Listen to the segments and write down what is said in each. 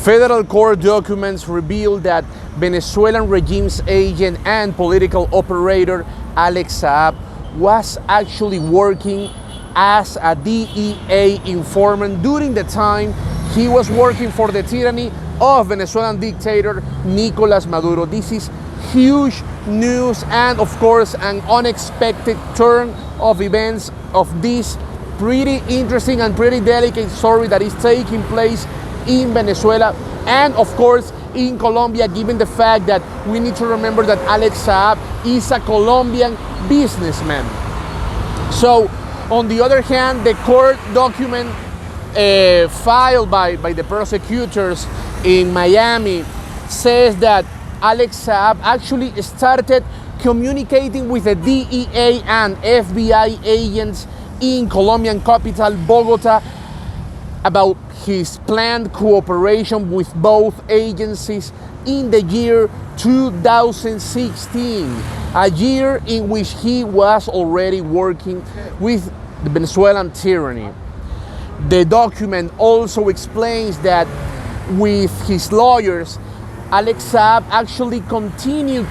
Federal court documents reveal that Venezuelan regime's agent and political operator Alex Saab was actually working as a DEA informant during the time he was working for the tyranny of Venezuelan dictator Nicolas Maduro. This is huge news and, of course, an unexpected turn of events of this pretty interesting and pretty delicate story that is taking place in Venezuela and, of course, in Colombia, given the fact that we need to remember that Alex Saab is a Colombian businessman. So, on the other hand, the court document filed by the prosecutors in Miami says that Alex Saab actually started communicating with the DEA and FBI agents in Colombian capital Bogota about his planned cooperation with both agencies in the year 2016, a year in which he was already working with the Venezuelan tyranny. The document also explains that with his lawyers, Alex Saab actually continued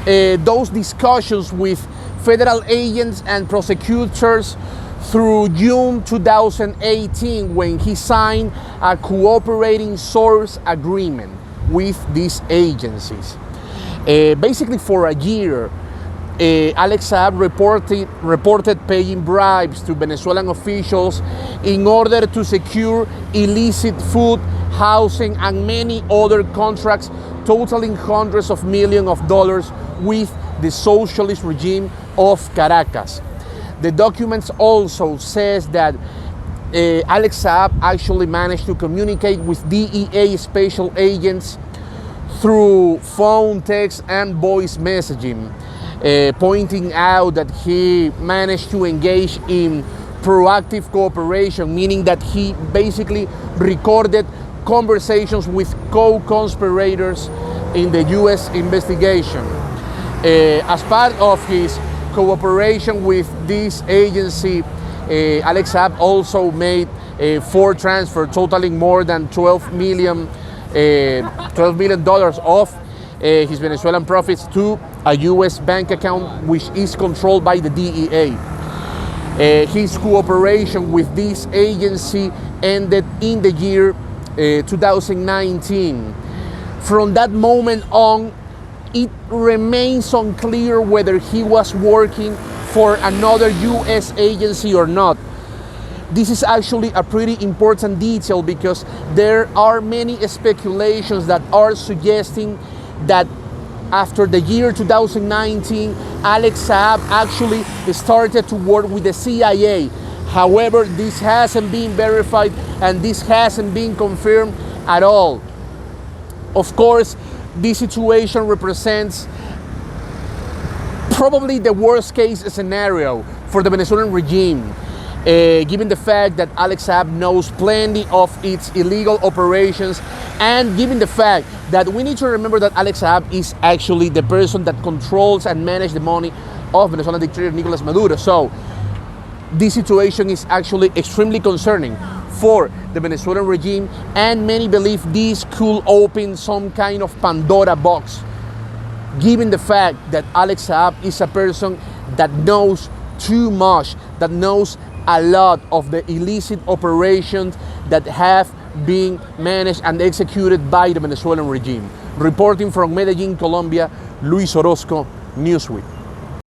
those discussions with federal agents and prosecutors through June 2018, when he signed a cooperating source agreement with these agencies. Basically, for a year, Alex Saab reported paying bribes to Venezuelan officials in order to secure illicit food, housing, and many other contracts totaling hundreds of millions of dollars with the socialist regime of Caracas. The documents also says that Alex Saab actually managed to communicate with DEA special agents through phone, text, and voice messaging, pointing out that he managed to engage in proactive cooperation, meaning that he basically recorded conversations with co-conspirators in the U.S. investigation. As part of his cooperation with this agency, Alex Saab also made 4 transfers totaling more than $12 million of his Venezuelan profits to a U.S. bank account which is controlled by the DEA. His cooperation with this agency ended in the year 2019. From that moment on, it remains unclear whether he was working for another U.S. agency or not. This is actually a pretty important detail because there are many speculations that are suggesting that after the year 2019, Alex Saab actually started to work with the CIA. However, this hasn't been verified and this hasn't been confirmed at all. Of course, this situation represents probably the worst case scenario for the Venezuelan regime, given the fact that Alex Saab knows plenty of its illegal operations, and given the fact that we need to remember that Alex Saab is actually the person that controls and manages the money of Venezuelan dictator Nicolas Maduro. So this situation is actually extremely concerning for the Venezuelan regime, and many believe this could open some kind of Pandora box, given the fact that Alex Saab is a person that knows too much, that knows a lot of the illicit operations that have been managed and executed by the Venezuelan regime. Reporting from Medellin, Colombia, Luis Orozco, Newsweek.